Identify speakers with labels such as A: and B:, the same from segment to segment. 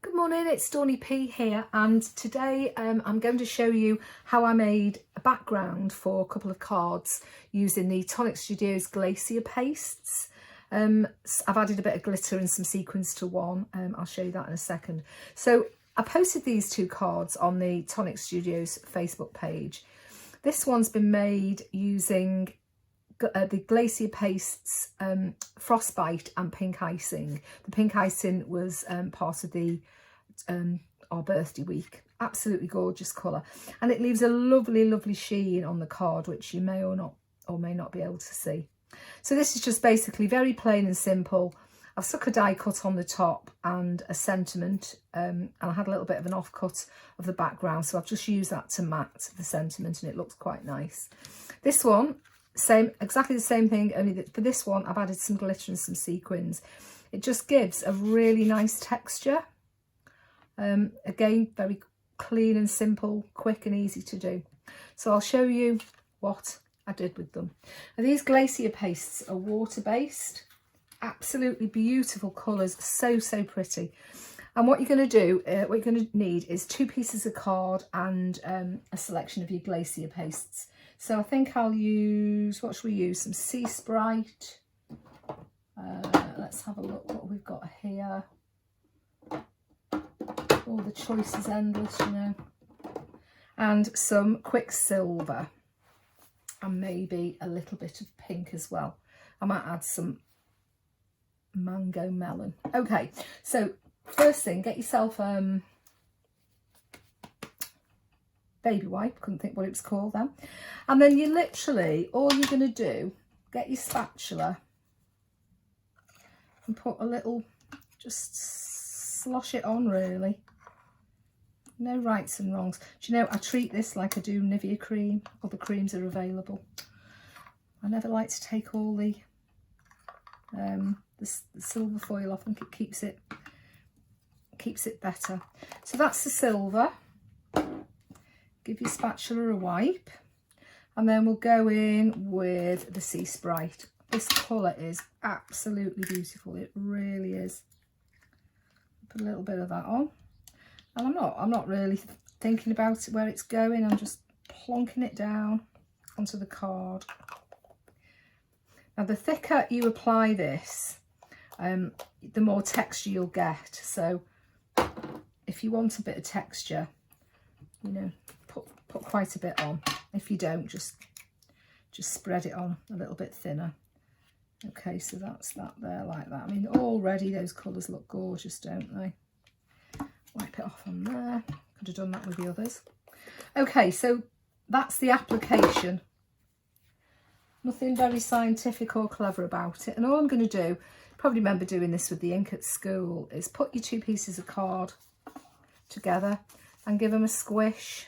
A: Good morning, it's Stormy P here, and today I'm going to show you how I made a background for a couple of cards using the Tonic Studios Glacier Pastes. I've added a bit of glitter and some sequins to one. I'll show you that in a second. So I posted these two cards on the Tonic Studios Facebook page. This one's been made using the Glacier Pastes Frostbite and pink icing. The pink icing was part of the our birthday week. Absolutely gorgeous colour, and it leaves a lovely sheen on the card, which you may or may not be able to see. So this is just basically very plain and simple. I've stuck a die cut on the top and a sentiment, and I had a little bit of an offcut of the background, so I've just used that to matte the sentiment, and it looks quite nice. This one, exactly the same thing, only that for this one I've added some glitter and some sequins. It just gives a really nice texture. Again, very clean and simple, quick and easy to do. So I'll show you what I did with them. Now, these Glacier Pastes are water based, absolutely beautiful colours, so pretty. And what you're going to do, what you're going to need is 2 pieces of card and a selection of your Glacier Pastes. So I think I'll use, what should we use? Some Sea Sprite. Let's have a look what we've got here. All the choice is endless, you know. And some Quicksilver. And maybe a little bit of pink as well. I might add some mango melon. Okay, so first thing, get yourself baby wipe, couldn't think what it was called then. And then you literally, all you're going to do, get your spatula and put a little, just slosh it on really. No rights and wrongs. Do you know, I treat this like I do Nivea cream. Other creams are available. I never like to take all the silver foil off. I think it keeps it better. So that's the silver. Give your spatula a wipe, and then we'll go in with the Sea Sprite. This colour is absolutely beautiful. It really is. Put a little bit of that on. And I'm not really thinking about it, where it's going. I'm just plonking it down onto the card. Now, the thicker you apply this, the more texture you'll get. So if you want a bit of texture, you know, put quite a bit on. If you don't, just spread it on a little bit thinner. Okay, so that's that there, like that. I mean, already those colours look gorgeous, don't they? Wipe it off on there. Could have done that with the others. Okay, so that's the application. Nothing very scientific or clever about it. And all I'm going to do, probably remember doing this with the ink at school, is put your 2 pieces of card together and give them a squish.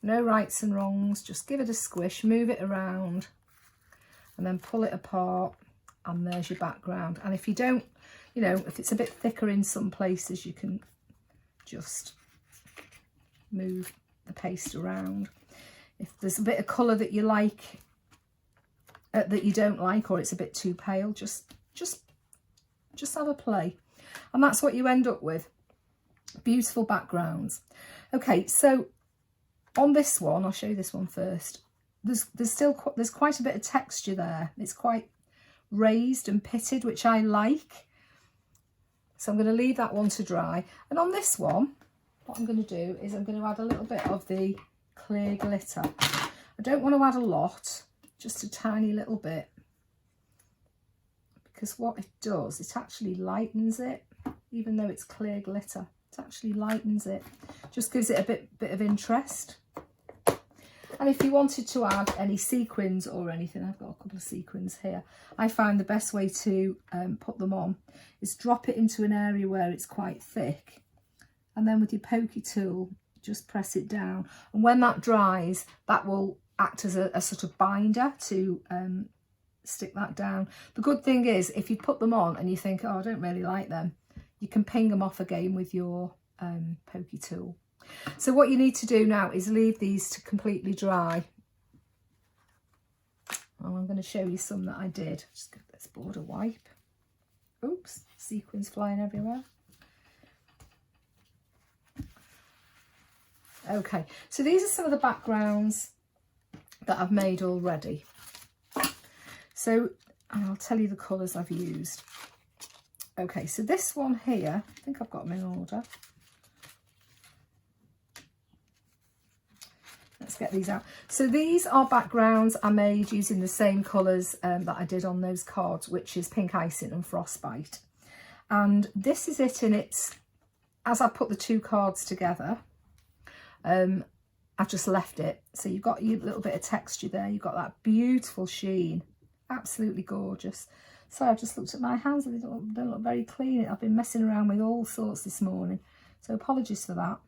A: No rights and wrongs, just give it a squish, move it around, and then pull it apart, and there's your background. And if you don't, you know, if it's a bit thicker in some places, you can just move the paste around. If there's a bit of colour that you like, that you don't like, or it's a bit too pale, just have a play. And that's what you end up with. Beautiful backgrounds. Okay, so on this one, I'll show you this one first. There's quite a bit of texture there. It's quite raised and pitted, which I like. So I'm going to leave that one to dry. And on this one, what I'm going to do is I'm going to add a little bit of the clear glitter. I don't want to add a lot, just a tiny little bit. Because what it does, it actually lightens it, even though it's clear glitter. It actually lightens it. Just gives it a bit of interest. And if you wanted to add any sequins or anything, I've got a couple of sequins here. I find the best way to put them on is drop it into an area where it's quite thick. And then with your pokey tool, just press it down. And when that dries, that will act as a sort of binder to stick that down. The good thing is, if you put them on and you think, oh, I don't really like them, you can ping them off again with your pokey tool. So what you need to do now is leave these to completely dry. Well, I'm going to show you some that I did. Just give this board a wipe. Oops, sequins flying everywhere. Okay, so these are some of the backgrounds that I've made already. So, and I'll tell you the colours I've used. Okay, so this one here, I think I've got them in order. Let's get these out. So these are backgrounds I made using the same colours that I did on those cards, which is Pink Icing and Frostbite. And this is it in its, as I put the two cards together, I've just left it. So you've got your little bit of texture there. You've got that beautiful sheen. Absolutely gorgeous. So I've just looked at my hands and they don't look very clean. I've been messing around with all sorts this morning. So apologies for that.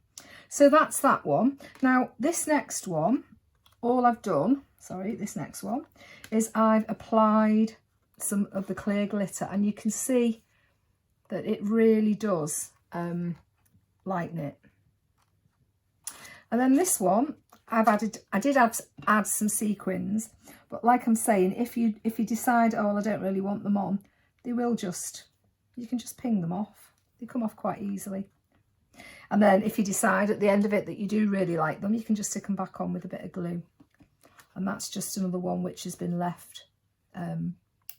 A: So that's that one. Now this next one, all I've done, this next one, is I've applied some of the clear glitter, and you can see that it really does lighten it. And then this one, I did add some sequins, but like I'm saying, if you decide, oh, well, I don't really want them on, they will just, you can just ping them off. They come off quite easily. And then if you decide at the end of it that you do really like them, you can just stick them back on with a bit of glue. And that's just another one which has been left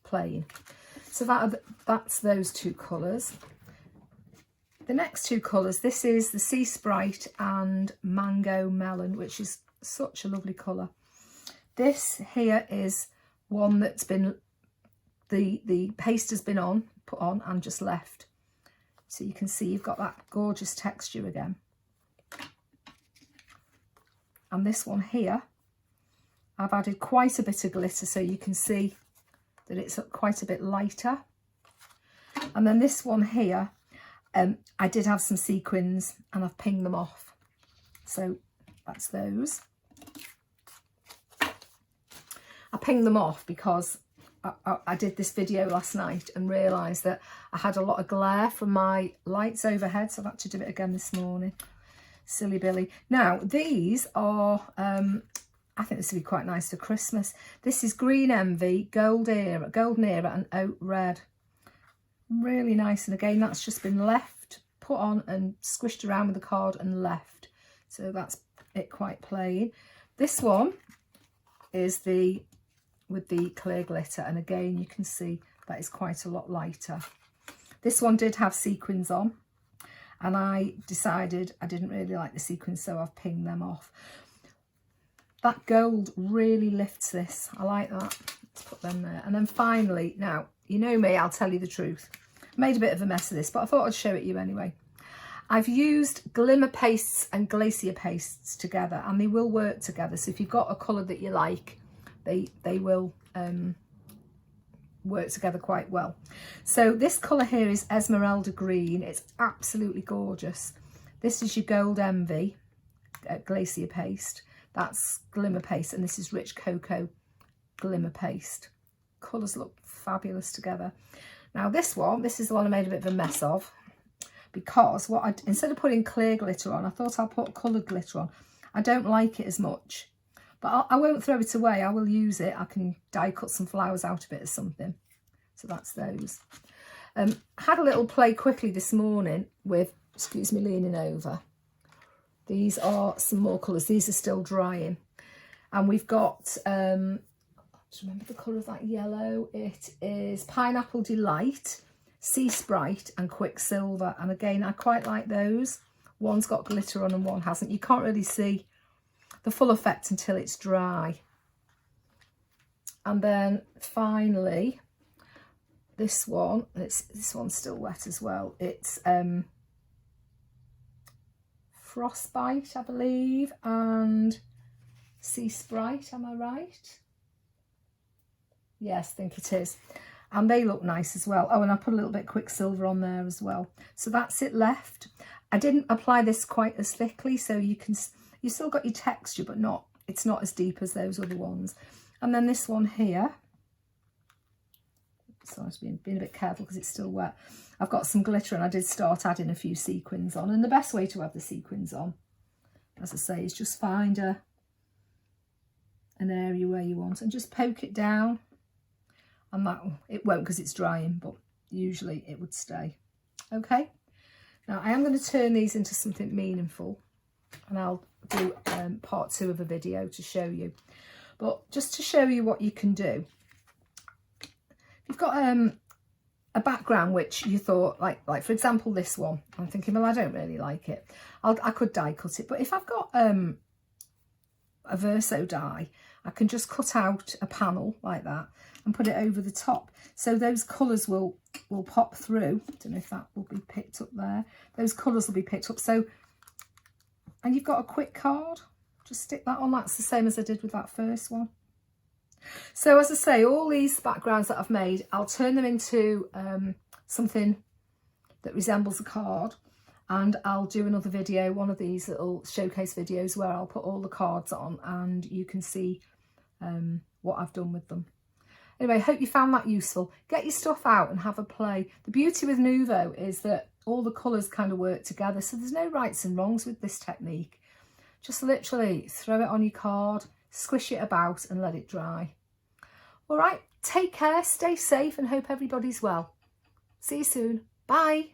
A: plain. So that's those two colours. The next two colours, this is the Sea Sprite and Mango Melon, which is such a lovely colour. This here is one that's been, the paste has been put on and just left. So you can see you've got that gorgeous texture again. And this one here, I've added quite a bit of glitter so you can see that it's quite a bit lighter. And then this one here, I did have some sequins and I've pinged them off. So that's those. I pinged them off because I did this video last night and realised that I had a lot of glare from my lights overhead, so I've had to do it again this morning. Silly Billy. Now these are, I think this would be quite nice for Christmas. This is Green Envy, Golden Era and Oat Red. Really nice, and again that's just been left, put on and squished around with the card and left. So that's it, quite plain. This one is with the clear glitter, and again you can see that is quite a lot lighter. This one did have sequins on and I decided I didn't really like the sequins, so I've pinged them off. That gold really lifts this. I like that. Let's put them there. And then finally, now you know me, I'll tell you the truth, I made a bit of a mess of this, but I thought I'd show it you anyway. I've used Glimmer pastes and Glacier pastes together, and they will work together. So if you've got a colour that you like, they will work together quite well. So this colour here is Esmeralda Green. It's absolutely gorgeous. This is your Gold Envy Glacier paste. That's Glimmer paste, and this is Rich Cocoa Glimmer paste. Colours look fabulous together. Now this is the one I made a bit of a mess of, because instead of putting clear glitter on, I thought I'll put coloured glitter on. I don't like it as much. But I won't throw it away. I will use it. I can die cut some flowers out of it or something. So that's those. Had a little play quickly this morning with, excuse me, leaning over. These are some more colours. These are still drying. And we've got, just remember the colour of that yellow. It is Pineapple Delight, Sea Sprite and Quicksilver. And again, I quite like those. One's got glitter on and one hasn't. You can't really see the full effect until it's dry. And then finally this one, this one's still wet as well. It's Frostbite, I believe, and Sea Sprite, am I right? Yes, I think it is. And they look nice as well. Oh, and I put a little bit of Quicksilver on there as well. So that's it left. I didn't apply this quite as thickly, so you still got your texture, but it's not as deep as those other ones. And then this one here, so I was being a bit careful because it's still wet. I've got some glitter and I did start adding a few sequins on. And the best way to have the sequins on, as I say, is just find an area where you want and just poke it down. And it won't because it's drying, but usually it would stay. Okay. Now I am going to turn these into something meaningful. and I'll do part 2 of a video to show you. But just to show you what you can do, you've got a background which you thought, like for example this one, I'm thinking, well, I don't really like it, I could die cut it. But if I've got a verso die, I can just cut out a panel like that and put it over the top, so those colours will pop through. I don't know if that will be picked up there. Those colours will be picked up. So, and you've got a quick card, just stick that on. That's the same as I did with that first one. So as I say, all these backgrounds that I've made, I'll turn them into something that resembles a card, and I'll do another video, one of these little showcase videos, where I'll put all the cards on and you can see what I've done with them. Anyway, I hope you found that useful. Get your stuff out and have a play. The beauty with Nuvo is that all the colours kind of work together, so there's no rights and wrongs with this technique. Just literally throw it on your card, squish it about and let it dry. All right, take care, stay safe, and hope everybody's well. See you soon. Bye.